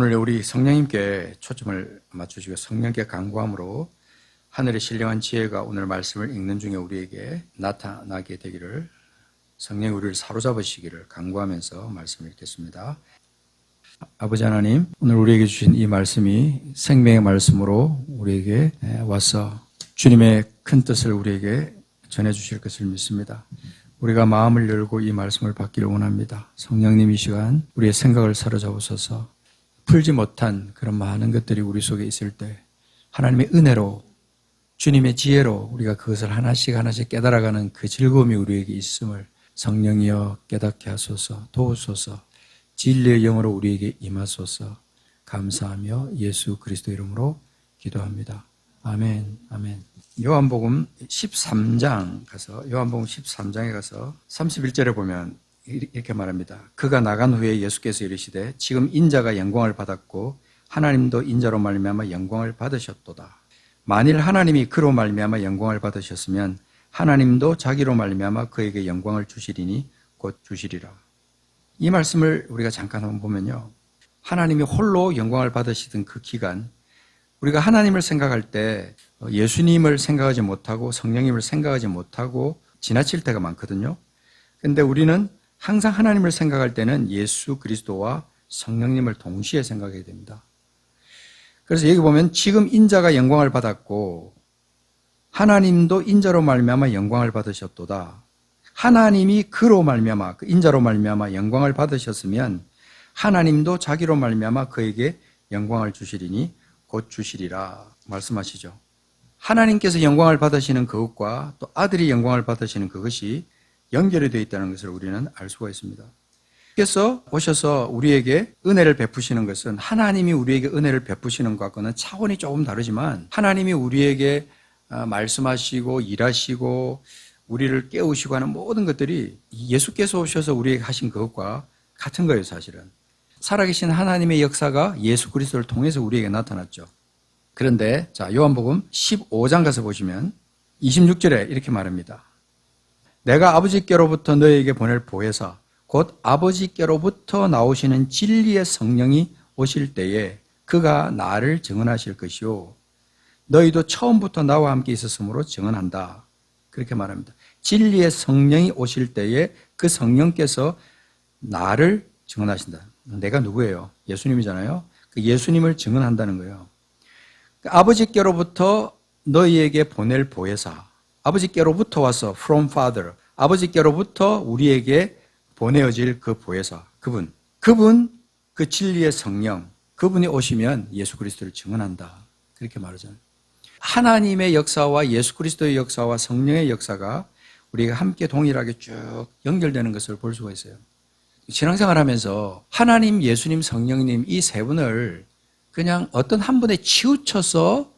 오늘 우리 성령님께 초점을 맞추시고 성령께 간구함으로 하늘의 신령한 지혜가 오늘 말씀을 읽는 중에 우리에게 나타나게 되기를, 성령이 우리를 사로잡으시기를 간구하면서 말씀을 읽겠습니다. 아버지 하나님, 오늘 우리에게 주신 이 말씀이 생명의 말씀으로 우리에게 와서 주님의 큰 뜻을 우리에게 전해주실 것을 믿습니다. 우리가 마음을 열고 이 말씀을 받기를 원합니다. 성령님, 이 시간 우리의 생각을 사로잡으셔서 풀지 못한 그런 많은 것들이 우리 속에 있을 때 하나님의 은혜로, 주님의 지혜로 우리가 그것을 하나씩 하나씩 깨달아가는 그 즐거움이 우리에게 있음을 성령이여 깨닫게 하소서, 도우소서, 진리의 영으로 우리에게 임하소서. 감사하며 예수 그리스도 이름으로 기도합니다. 아멘, 아멘. 요한복음 13장에 가서 31절에 보면 이렇게 말합니다. 그가 나간 후에 예수께서 이르시되 지금 인자가 영광을 받았고 하나님도 인자로 말미암아 영광을 받으셨도다. 만일 하나님이 그로 말미암아 영광을 받으셨으면 하나님도 자기로 말미암아 그에게 영광을 주시리니 곧 주시리라. 이 말씀을 우리가 잠깐 한번 보면요, 하나님이 홀로 영광을 받으시던 그 기간, 우리가 하나님을 생각할 때 예수님을 생각하지 못하고 성령님을 생각하지 못하고 지나칠 때가 많거든요. 그런데 우리는 항상 하나님을 생각할 때는 예수 그리스도와 성령님을 동시에 생각해야 됩니다. 그래서 여기 보면 지금 인자가 영광을 받았고 하나님도 인자로 말미암아 영광을 받으셨도다. 하나님이 그로 말미암아, 그 인자로 말미암아 영광을 받으셨으면 하나님도 자기로 말미암아 그에게 영광을 주시리니 곧 주시리라 말씀하시죠. 하나님께서 영광을 받으시는 그것과 또 아들이 영광을 받으시는 그것이 연결이 되어 있다는 것을 우리는 알 수가 있습니다. 그래서 오셔서 우리에게 은혜를 베푸시는 것은, 하나님이 우리에게 은혜를 베푸시는 것과는 차원이 조금 다르지만 하나님이 우리에게 말씀하시고 일하시고 우리를 깨우시고 하는 모든 것들이 예수께서 오셔서 우리에게 하신 그것과 같은 거예요. 사실은 살아계신 하나님의 역사가 예수 그리스도를 통해서 우리에게 나타났죠. 그런데 자, 요한복음 15장 가서 보시면 26절에 이렇게 말합니다. 내가 아버지께로부터 너희에게 보낼 보혜사 곧 아버지께로부터 나오시는 진리의 성령이 오실 때에 그가 나를 증언하실 것이요 너희도 처음부터 나와 함께 있었으므로 증언한다. 그렇게 말합니다. 진리의 성령이 오실 때에 그 성령께서 나를 증언하신다. 내가 누구예요? 예수님이잖아요. 그 예수님을 증언한다는 거예요. 아버지께로부터 너희에게 보낼 보혜사, 아버지께로부터 와서 from Father, 아버지께로부터 우리에게 보내어질 그 보혜사, 그분 그 진리의 성령, 그분이 오시면 예수 그리스도를 증언한다. 그렇게 말하잖아요. 하나님의 역사와 예수 그리스도의 역사와 성령의 역사가 우리가 함께 동일하게 쭉 연결되는 것을 볼 수가 있어요. 신앙생활하면서 하나님, 예수님, 성령님 이 세 분을 그냥 어떤 한 분에 치우쳐서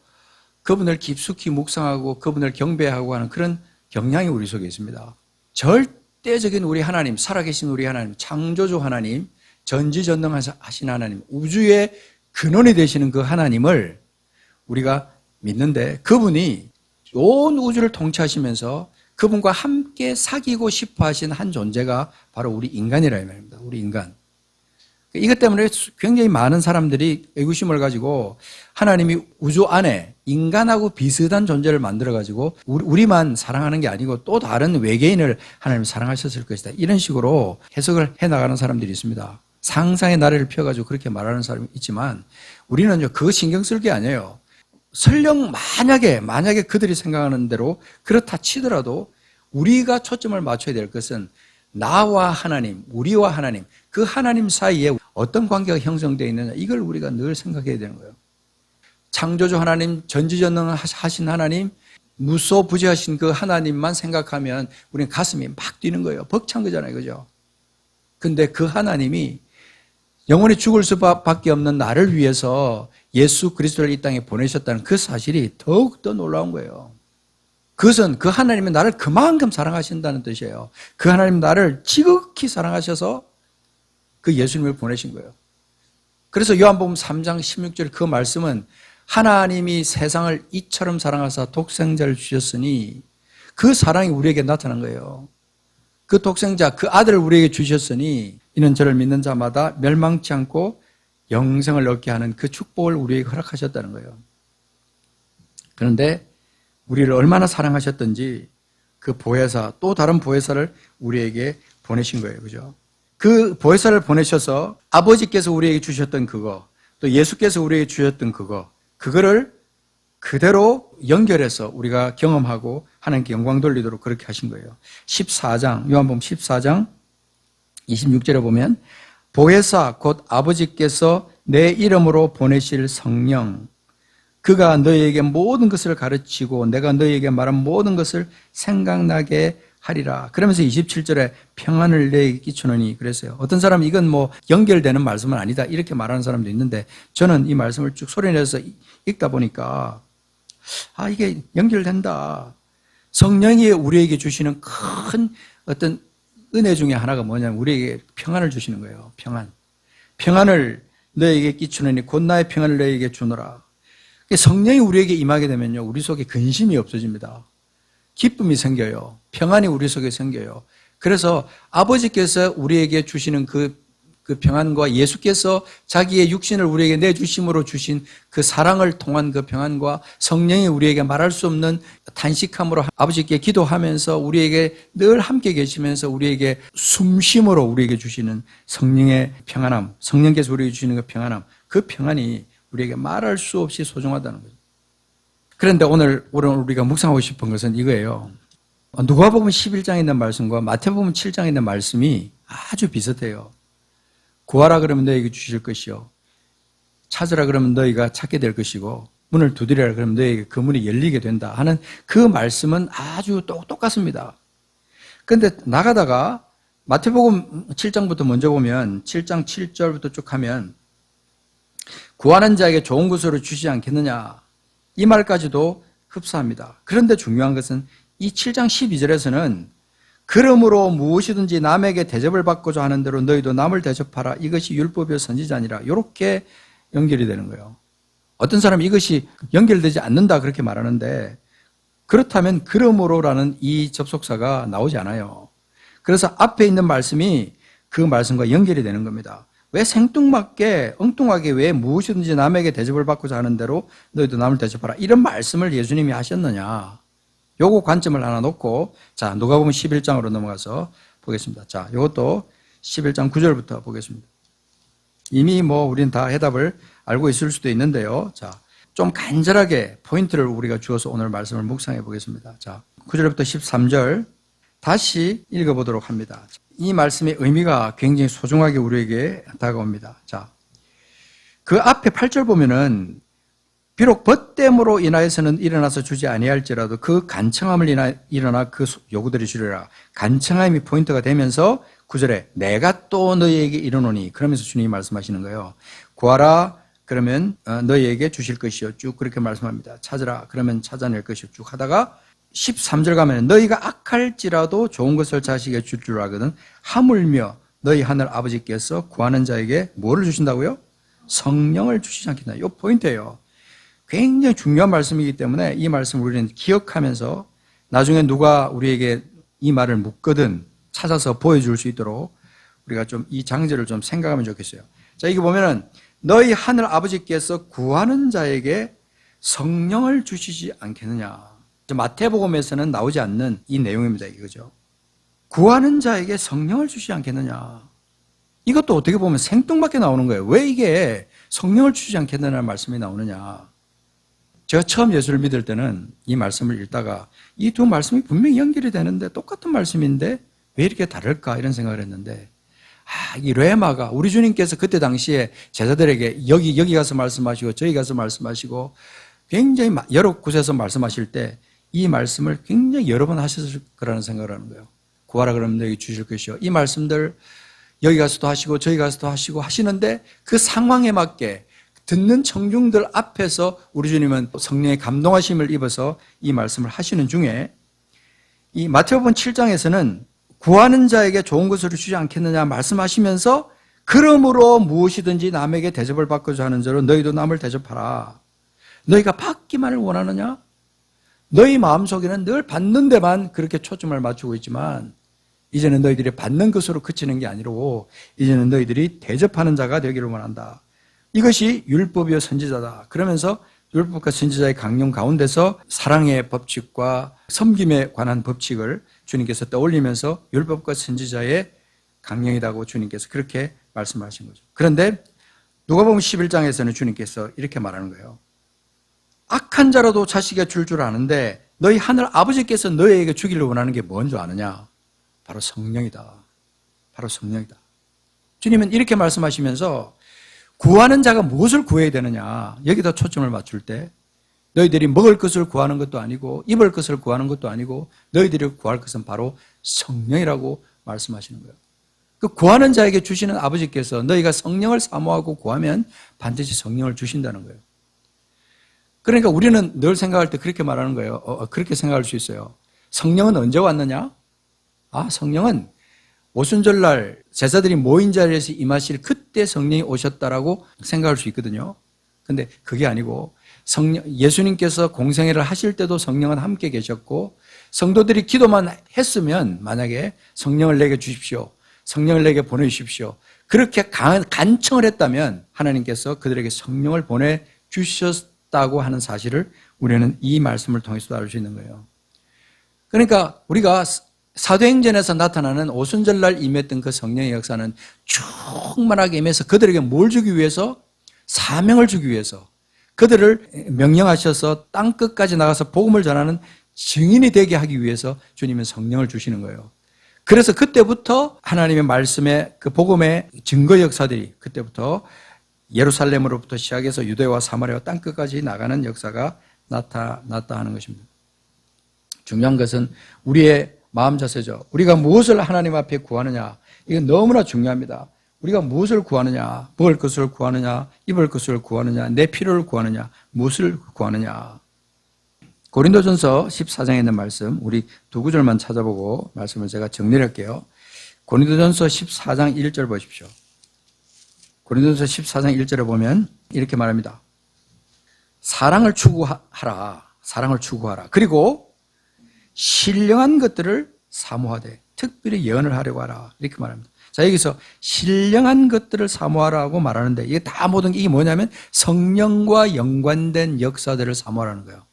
그분을 깊숙이 묵상하고 그분을 경배하고 하는 그런 경향이 우리 속에 있습니다. 절대적인 우리 하나님, 살아계신 우리 하나님, 창조주 하나님, 전지전능하신 하나님, 우주의 근원이 되시는 그 하나님을 우리가 믿는데 그분이 온 우주를 통치하시면서 그분과 함께 사귀고 싶어 하신 한 존재가 바로 우리 인간이라 이 말입니다. 우리 인간. 이것 때문에 굉장히 많은 사람들이 의구심을 가지고 하나님이 우주 안에 인간하고 비슷한 존재를 만들어가지고 우리만 사랑하는 게 아니고 또 다른 외계인을 하나님이 사랑하셨을 것이다. 이런 식으로 해석을 해나가는 사람들이 있습니다. 상상의 나래를 펴가지고 그렇게 말하는 사람이 있지만 우리는 그거 신경 쓸 게 아니에요. 설령 만약에 그들이 생각하는 대로 그렇다 치더라도 우리가 초점을 맞춰야 될 것은 나와 하나님, 우리와 하나님, 그 하나님 사이에 어떤 관계가 형성되어 있느냐, 이걸 우리가 늘 생각해야 되는 거예요. 창조주 하나님, 전지전능하신 하나님, 무소부지하신 그 하나님만 생각하면 우리는 가슴이 막 뛰는 거예요. 벅찬 거잖아요. 그죠? 근데 그 하나님이 영원히 죽을 수밖에 없는 나를 위해서 예수 그리스도를 이 땅에 보내셨다는 그 사실이 더욱더 놀라운 거예요. 그것은 그 하나님이 나를 그만큼 사랑하신다는 뜻이에요. 그 하나님 나를 지극히 사랑하셔서 그 예수님을 보내신 거예요. 그래서 요한복음 3장 16절 그 말씀은 하나님이 세상을 이처럼 사랑하사 독생자를 주셨으니 그 사랑이 우리에게 나타난 거예요. 그 독생자, 그 아들을 우리에게 주셨으니 이는 저를 믿는 자마다 멸망치 않고 영생을 얻게 하는 그 축복을 우리에게 허락하셨다는 거예요. 그런데 우리를 얼마나 사랑하셨던지 그 보혜사, 또 다른 보혜사를 우리에게 보내신 거예요. 그죠? 그 보혜사를 보내셔서 아버지께서 우리에게 주셨던 그거, 또 예수께서 우리에게 주셨던 그거를 그대로 연결해서 우리가 경험하고 하나님께 영광 돌리도록 그렇게 하신 거예요. 14장, 요한복음 14장 26절에 보면 보혜사 곧 아버지께서 내 이름으로 보내실 성령, 그가 너희에게 모든 것을 가르치고 내가 너희에게 말한 모든 것을 생각나게 하리라. 그러면서 27절에 평안을 너희에게 끼치노니 그랬어요. 어떤 사람은 이건 뭐 연결되는 말씀은 아니다 이렇게 말하는 사람도 있는데, 저는 이 말씀을 쭉 소리내서 읽다 보니까 이게 연결된다. 성령이 우리에게 주시는 큰 어떤 은혜 중에 하나가 뭐냐면 우리에게 평안을 주시는 거예요. 평안을 너희에게 끼치노니 곧 나의 평안을 너희에게 주노라. 성령이 우리에게 임하게 되면요, 우리 속에 근심이 없어집니다. 기쁨이 생겨요. 평안이 우리 속에 생겨요. 그래서 아버지께서 우리에게 주시는 그 평안과 예수께서 자기의 육신을 우리에게 내주심으로 주신 그 사랑을 통한 그 평안과 성령이 우리에게 말할 수 없는 탄식함으로 아버지께 기도하면서 우리에게 늘 함께 계시면서 우리에게 숨쉼으로 우리에게 주시는 성령의 평안함, 성령께서 우리에게 주시는 그 평안함, 그 평안이 우리에게 말할 수 없이 소중하다는 거죠. 그런데 오늘 우리가 묵상하고 싶은 것은 이거예요. 누가복음 11장에 있는 말씀과 마태복음 7장에 있는 말씀이 아주 비슷해요. 구하라 그러면 너희에게 주실 것이요, 찾으라 그러면 너희가 찾게 될 것이고, 문을 두드리라 그러면 너희에게 그 문이 열리게 된다 하는 그 말씀은 아주 똑같습니다. 그런데 나가다가 마태복음 7장부터 먼저 보면 7장 7절부터 쭉 하면 구하는 자에게 좋은 것으로 주시지 않겠느냐, 이 말까지도 흡사합니다. 그런데 중요한 것은 이 7장 12절에서는 그러므로 무엇이든지 남에게 대접을 받고자 하는 대로 너희도 남을 대접하라, 이것이 율법의 선지자니라, 이렇게 연결이 되는 거예요. 어떤 사람은 이것이 연결되지 않는다 그렇게 말하는데, 그렇다면 그러므로라는 이 접속사가 나오지 않아요. 그래서 앞에 있는 말씀이 그 말씀과 연결이 되는 겁니다. 왜 생뚱맞게 엉뚱하게 왜 무엇이든지 남에게 대접을 받고자 하는 대로 너희도 남을 대접하라, 이런 말씀을 예수님이 하셨느냐, 요거 관점을 하나 놓고, 자, 누가복음 11장으로 넘어가서 보겠습니다. 자, 요것도 11장 9절부터 보겠습니다. 이미 우린 다 해답을 알고 있을 수도 있는데요. 자, 좀 간절하게 포인트를 우리가 주어서 오늘 말씀을 묵상해 보겠습니다. 자, 9절부터 13절 다시 읽어보도록 합니다. 이 말씀의 의미가 굉장히 소중하게 우리에게 다가옵니다. 자, 그 앞에 8절 보면은 비록 벗됨으로 인하여서는 일어나서 주지 아니할지라도 그 간청함을 일어나 그 요구들이 주리라. 간청함이 포인트가 되면서 9절에 내가 또 너희에게 이르노니, 그러면서 주님이 말씀하시는 거예요. 구하라 그러면 너희에게 주실 것이요, 쭉 그렇게 말씀합니다. 찾으라 그러면 찾아낼 것이요, 쭉 하다가 13절 가면 너희가 악할지라도 좋은 것을 자식에게 줄 줄 알거든 하물며 너희 하늘 아버지께서 구하는 자에게 뭐를 주신다고요? 성령을 주시지 않겠나. 이 포인트예요. 굉장히 중요한 말씀이기 때문에 이 말씀을 우리는 기억하면서 나중에 누가 우리에게 이 말을 묻거든 찾아서 보여줄 수 있도록 우리가 좀 이 장제를 좀 생각하면 좋겠어요. 자, 이게 보면은 너희 하늘 아버지께서 구하는 자에게 성령을 주시지 않겠느냐. 마태복음에서는 나오지 않는 이 내용입니다. 이거죠. 구하는 자에게 성령을 주시지 않겠느냐. 이것도 어떻게 보면 생뚱맞게 나오는 거예요. 왜 이게 성령을 주시지 않겠느냐는 말씀이 나오느냐. 제가 처음 예수를 믿을 때는 이 말씀을 읽다가 이 두 말씀이 분명히 연결이 되는데 똑같은 말씀인데 왜 이렇게 다를까 이런 생각을 했는데, 이 레마가 우리 주님께서 그때 당시에 제자들에게 여기 가서 말씀하시고 저기 가서 말씀하시고 굉장히 여러 곳에서 말씀하실 때 이 말씀을 굉장히 여러 번 하셨을 거라는 생각을 하는 거예요. 구하라 그러면 너에게 주실 것이요. 이 말씀들 여기 가서도 하시고 저기 가서도 하시고 하시는데 그 상황에 맞게 듣는 청중들 앞에서 우리 주님은 성령의 감동하심을 입어서 이 말씀을 하시는 중에 이 마태복음 7장에서는 구하는 자에게 좋은 것을 주지 않겠느냐 말씀하시면서 그러므로 무엇이든지 남에게 대접을 받고자 하는 자로 너희도 남을 대접하라. 너희가 받기만을 원하느냐? 너희 마음속에는 늘 받는 데만 그렇게 초점을 맞추고 있지만 이제는 너희들이 받는 것으로 그치는 게 아니고 이제는 너희들이 대접하는 자가 되기를 원한다. 이것이 율법이요 선지자다. 그러면서 율법과 선지자의 강령 가운데서 사랑의 법칙과 섬김에 관한 법칙을 주님께서 떠올리면서 율법과 선지자의 강령이라고 주님께서 그렇게 말씀하신 거죠. 그런데 누가복음 11장에서는 주님께서 이렇게 말하는 거예요. 악한 자라도 자식에게 줄 아는데 너희 하늘 아버지께서 너희에게 주기를 원하는 게 뭔 줄 아느냐? 바로 성령이다. 바로 성령이다. 주님은 이렇게 말씀하시면서 구하는 자가 무엇을 구해야 되느냐? 여기다 초점을 맞출 때 너희들이 먹을 것을 구하는 것도 아니고 입을 것을 구하는 것도 아니고 너희들이 구할 것은 바로 성령이라고 말씀하시는 거예요. 그 구하는 자에게 주시는 아버지께서 너희가 성령을 사모하고 구하면 반드시 성령을 주신다는 거예요. 그러니까 우리는 늘 생각할 때 그렇게 말하는 거예요. 그렇게 생각할 수 있어요. 성령은 언제 왔느냐? 성령은 오순절날 제자들이 모인 자리에서 임하실 그때 성령이 오셨다라고 생각할 수 있거든요. 근데 그게 아니고 예수님께서 공생애를 하실 때도 성령은 함께 계셨고 성도들이 기도만 했으면 만약에 성령을 내게 주십시오. 성령을 내게 보내주십시오. 그렇게 간청을 했다면 하나님께서 그들에게 성령을 보내주셨다고 하는 사실을 우리는 이 말씀을 통해서도 알 수 있는 거예요. 그러니까 우리가 사도행전에서 나타나는 오순절날 임했던 그 성령의 역사는 충만하게 임해서 그들에게 뭘 주기 위해서? 사명을 주기 위해서 그들을 명령하셔서 땅끝까지 나가서 복음을 전하는 증인이 되게 하기 위해서 주님은 성령을 주시는 거예요. 그래서 그때부터 하나님의 말씀의 그 복음의 증거 역사들이 그때부터 예루살렘으로부터 시작해서 유대와 사마리아와 땅끝까지 나가는 역사가 나타났다 하는 것입니다. 중요한 것은 우리의 마음 자세죠. 우리가 무엇을 하나님 앞에 구하느냐, 이건 너무나 중요합니다. 우리가 무엇을 구하느냐, 먹을 것을 구하느냐, 입을 것을 구하느냐, 내 필요를 구하느냐, 무엇을 구하느냐. 고린도전서 14장에 있는 말씀, 우리 두 구절만 찾아보고 말씀을 제가 정리를 할게요. 고린도전서 14장 1절 보십시오. 고린도전서 14장 1절에 보면 이렇게 말합니다. 사랑을 추구하라. 사랑을 추구하라. 그리고 신령한 것들을 사모하되 특별히 예언을 하려고 하라. 이렇게 말합니다. 자, 여기서 신령한 것들을 사모하라고 말하는데 이게 다 모든 게 이게 뭐냐면 성령과 연관된 역사들을 사모하라는 거예요.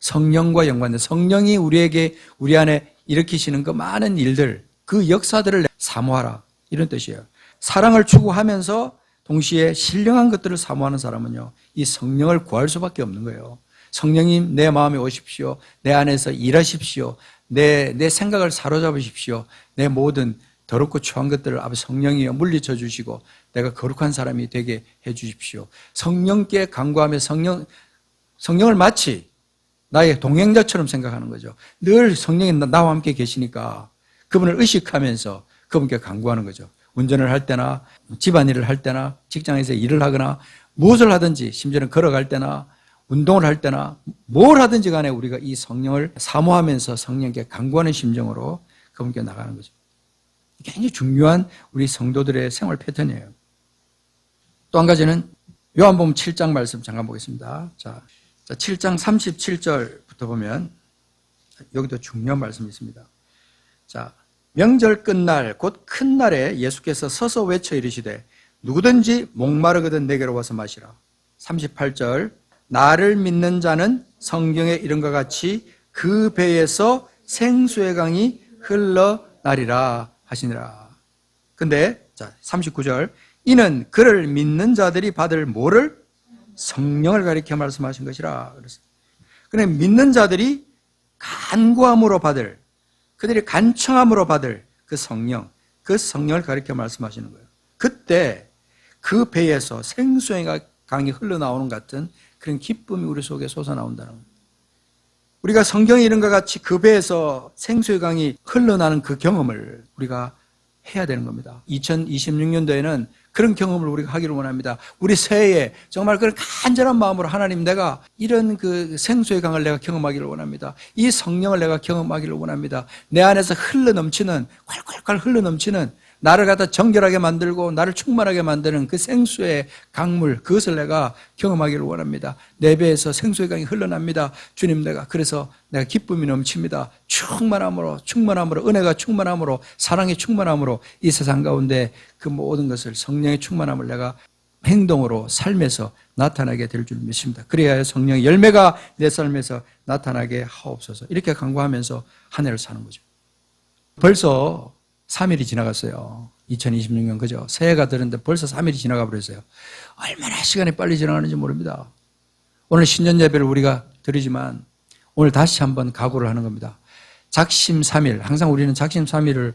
성령과 연관된 성령이 우리 안에 일으키시는 그 많은 일들, 그 역사들을 사모하라. 이런 뜻이에요. 사랑을 추구하면서 동시에 신령한 것들을 사모하는 사람은요, 이 성령을 구할 수밖에 없는 거예요. 성령님 내 마음에 오십시오. 내 안에서 일하십시오. 내 생각을 사로잡으십시오. 내 모든 더럽고 추한 것들을 아버지 성령이여 물리쳐 주시고 내가 거룩한 사람이 되게 해 주십시오. 성령께 간구하며 성령을 마치 나의 동행자처럼 생각하는 거죠. 늘 성령이 나와 함께 계시니까 그분을 의식하면서 그분께 간구하는 거죠. 운전을 할 때나 집안일을 할 때나 직장에서 일을 하거나 무엇을 하든지 심지어는 걸어갈 때나 운동을 할 때나 뭘 하든지 간에 우리가 이 성령을 사모하면서 성령께 간구하는 심정으로 그분께 나가는 거죠. 굉장히 중요한 우리 성도들의 생활 패턴이에요. 또 한 가지는 요한복음 7장 말씀 잠깐 보겠습니다. 자, 7장 37절부터 보면 여기도 중요한 말씀이 있습니다. 자, 명절 끝날 곧 큰 날에 예수께서 서서 외쳐 이르시되 누구든지 목마르거든 내게로 와서 마시라. 38절 나를 믿는 자는 성경에 이런 것 같이 그 배에서 생수의 강이 흘러나리라 하시니라. 근데 자 39절 이는 그를 믿는 자들이 받을 뭐를? 성령을 가리켜 말씀하신 것이라. 그래 믿는 자들이 간구함으로 받을, 그들이 간청함으로 받을 그 성령을 가리켜 말씀하시는 거예요. 그때 그 배에서 생수의 강이 흘러나오는 같은 그런 기쁨이 우리 속에 솟아나온다는 거예요. 우리가 성경에 이런 것 같이 그 배에서 생수의 강이 흘러나는 그 경험을 우리가 해야 되는 겁니다. 2026년도에는 그런 경험을 우리가 하기를 원합니다. 우리 새해에 정말 그런 간절한 마음으로 하나님 내가 이런 그 생수의 강을 내가 경험하기를 원합니다. 이 성령을 내가 경험하기를 원합니다. 내 안에서 흘러넘치는 콸콸콸 흘러넘치는 나를 갖다 정결하게 만들고 나를 충만하게 만드는 그 생수의 강물 그것을 내가 경험하기를 원합니다. 내 배에서 생수의 강이 흘러납니다. 주님 그래서 내가 기쁨이 넘칩니다. 충만함으로 은혜가 충만함으로 사랑이 충만함으로 이 세상 가운데 그 모든 것을 성령의 충만함을 내가 행동으로 삶에서 나타나게 될 줄 믿습니다. 그래야 성령의 열매가 내 삶에서 나타나게 하옵소서. 이렇게 간구하면서 한 해를 사는 거죠. 벌써 3일이 지나갔어요. 2026년 그죠? 새해가 들었는데 벌써 3일이 지나가 버렸어요. 얼마나 시간이 빨리 지나가는지 모릅니다. 오늘 신년 예배를 우리가 드리지만 오늘 다시 한번 각오를 하는 겁니다. 작심삼일, 항상 우리는 작심삼일을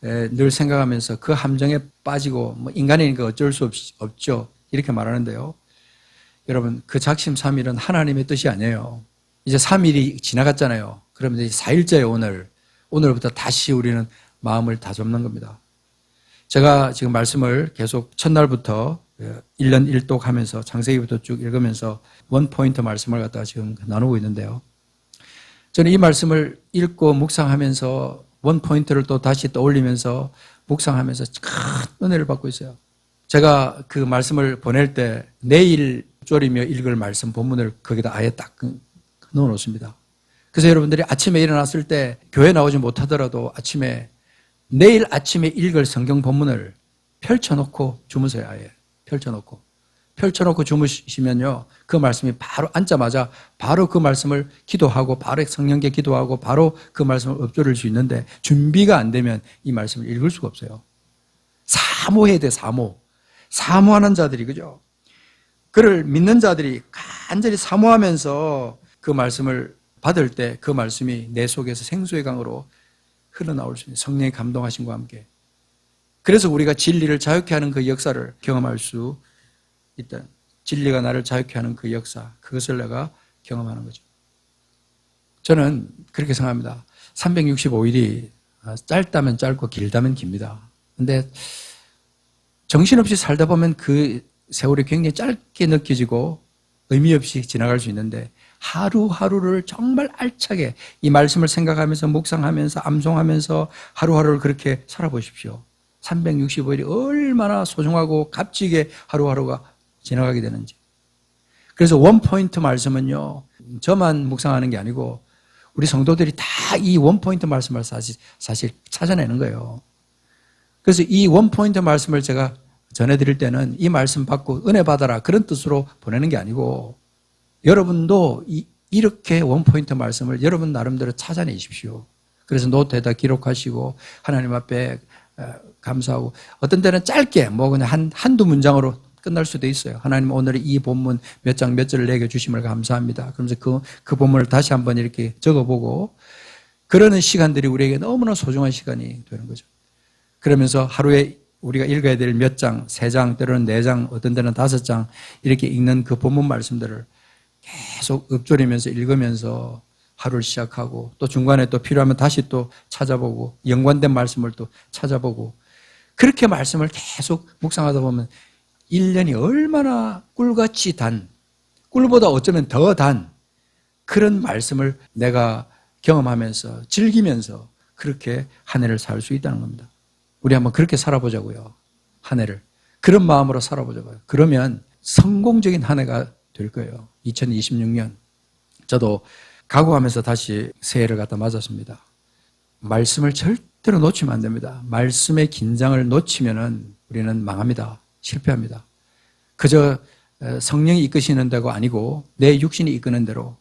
늘 생각하면서 그 함정에 빠지고 뭐 인간이니까 어쩔 수 없죠. 이렇게 말하는데요. 여러분 그 작심삼일은 하나님의 뜻이 아니에요. 이제 3일이 지나갔잖아요. 그러면 이제 4일째에 오늘부터 다시 우리는 마음을 다잡는 겁니다. 제가 지금 말씀을 계속 첫날부터 1년 1독 하면서 창세기부터 쭉 읽으면서 원포인트 말씀을 갖다가 지금 나누고 있는데요. 저는 이 말씀을 읽고 묵상하면서 원포인트를 또 다시 떠올리면서 묵상하면서 큰 은혜를 받고 있어요. 제가 그 말씀을 보낼 때 내일 졸이며 읽을 말씀 본문을 거기다 아예 딱 넣어놓습니다. 그래서 여러분들이 아침에 일어났을 때 교회 나오지 못하더라도 아침에 내일 아침에 읽을 성경 본문을 펼쳐놓고 주무세요. 아예 펼쳐놓고 주무시면요 그 말씀이 바로 앉자마자 바로 그 말씀을 기도하고 바로 성령께 기도하고 바로 그 말씀을 읊조릴 수 있는데 준비가 안 되면 이 말씀을 읽을 수가 없어요. 사모해야 돼. 사모하는 자들이 그죠? 그를 믿는 자들이 간절히 사모하면서 그 말씀을 받을 때 그 말씀이 내 속에서 생수의 강으로 흘러나올 수 있는 성령의 감동하심과 함께 그래서 우리가 진리를 자유케 하는 그 역사를 경험할 수 있다. 진리가 나를 자유케 하는 그 역사 그것을 내가 경험하는 거죠. 저는 그렇게 생각합니다. 365일이 짧다면 짧고 길다면 깁니다. 근데 정신없이 살다 보면 그 세월이 굉장히 짧게 느껴지고 의미 없이 지나갈 수 있는데 하루하루를 정말 알차게 이 말씀을 생각하면서 묵상하면서 암송하면서 하루하루를 그렇게 살아보십시오. 365일이 얼마나 소중하고 값지게 하루하루가 지나가게 되는지. 그래서 원포인트 말씀은요 저만 묵상하는 게 아니고 우리 성도들이 다 이 원포인트 말씀을 사실 찾아내는 거예요. 그래서 이 원포인트 말씀을 제가 전해드릴 때는 이 말씀 받고 은혜 받아라 그런 뜻으로 보내는 게 아니고 여러분도 이렇게 원포인트 말씀을 여러분 나름대로 찾아내십시오. 그래서 노트에다 기록하시고 하나님 앞에 감사하고 어떤 때는 짧게 뭐 그냥 한두 문장으로 끝날 수도 있어요. 하나님 오늘 이 본문 몇 장 몇 절을 내게 주심을 감사합니다. 그러면서 그 본문을 다시 한번 이렇게 적어보고 그러는 시간들이 우리에게 너무나 소중한 시간이 되는 거죠. 그러면서 하루에 우리가 읽어야 될 몇 장, 3장, 때로는 4장, 어떤 때는 5장 이렇게 읽는 그 본문 말씀들을 계속 읊조리면서 읽으면서 하루를 시작하고 또 중간에 또 필요하면 다시 또 찾아보고 연관된 말씀을 또 찾아보고 그렇게 말씀을 계속 묵상하다 보면 1년이 얼마나 꿀같이 단, 꿀보다 어쩌면 더 단 그런 말씀을 내가 경험하면서 즐기면서 그렇게 한 해를 살 수 있다는 겁니다. 우리 한번 그렇게 살아보자고요. 한 해를. 그런 마음으로 살아보자고요. 그러면 성공적인 한 해가 될 거예요. 2026년. 저도 각오하면서 다시 새해를 갖다 맞았습니다. 말씀을 절대로 놓치면 안 됩니다. 말씀의 긴장을 놓치면은 우리는 망합니다. 실패합니다. 그저 성령이 이끄시는 데가 아니고 내 육신이 이끄는 대로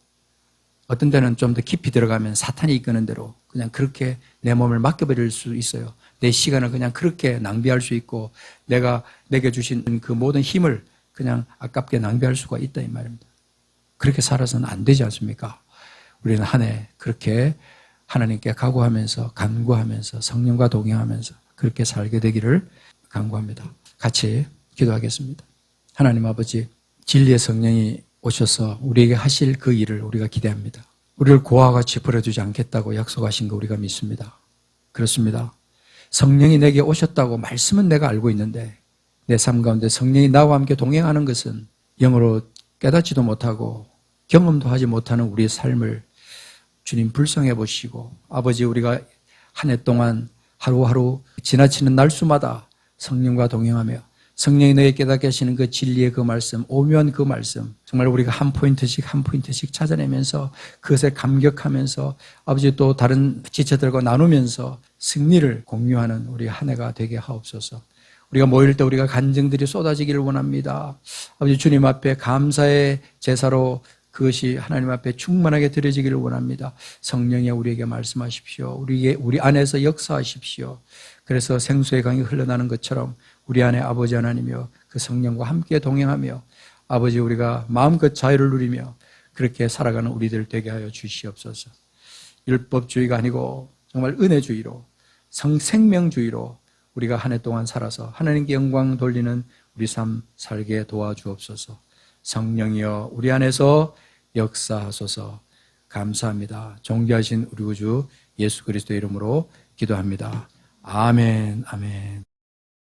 어떤 때는 좀 더 깊이 들어가면 사탄이 이끄는 대로 그냥 그렇게 내 몸을 맡겨버릴 수 있어요. 내 시간을 그냥 그렇게 낭비할 수 있고 내가 내게 주신 그 모든 힘을 그냥 아깝게 낭비할 수가 있다 이 말입니다. 그렇게 살아서는 안 되지 않습니까? 우리는 한 해 그렇게 하나님께 각오하면서 간구하면서 성령과 동행하면서 그렇게 살게 되기를 간구합니다. 같이 기도하겠습니다. 하나님 아버지 진리의 성령이 오셔서 우리에게 하실 그 일을 우리가 기대합니다. 우리를 고아와 같이 버려두지 않겠다고 약속하신 거 우리가 믿습니다. 그렇습니다. 성령이 내게 오셨다고 말씀은 내가 알고 있는데 내 삶 가운데 성령이 나와 함께 동행하는 것은 영어로 깨닫지도 못하고 경험도 하지 못하는 우리의 삶을 주님 불쌍해 보시고 아버지 우리가 한 해 동안 하루하루 지나치는 날수마다 성령과 동행하며 성령이 너에게 깨닫게 하시는 그 진리의 그 말씀, 오묘한 그 말씀 정말 우리가 한 포인트씩 찾아내면서 그것에 감격하면서 아버지 또 다른 지체들과 나누면서 승리를 공유하는 우리 한 해가 되게 하옵소서. 우리가 모일 때 우리가 간증들이 쏟아지기를 원합니다. 아버지 주님 앞에 감사의 제사로 그것이 하나님 앞에 충만하게 드려지기를 원합니다. 성령이 우리에게 말씀하십시오. 우리 안에서 역사하십시오. 그래서 생수의 강이 흘러나는 것처럼 우리 안에 아버지 하나님이여 그 성령과 함께 동행하며 아버지 우리가 마음껏 자유를 누리며 그렇게 살아가는 우리들 되게 하여 주시옵소서. 율법주의가 아니고 정말 은혜주의로 생명주의로 우리가 한 해 동안 살아서 하나님께 영광 돌리는 우리 삶 살게 도와주옵소서. 성령이여 우리 안에서 역사하소서. 감사합니다. 존귀하신 우리 구주 예수 그리스도의 이름으로 기도합니다. 아멘, 아멘.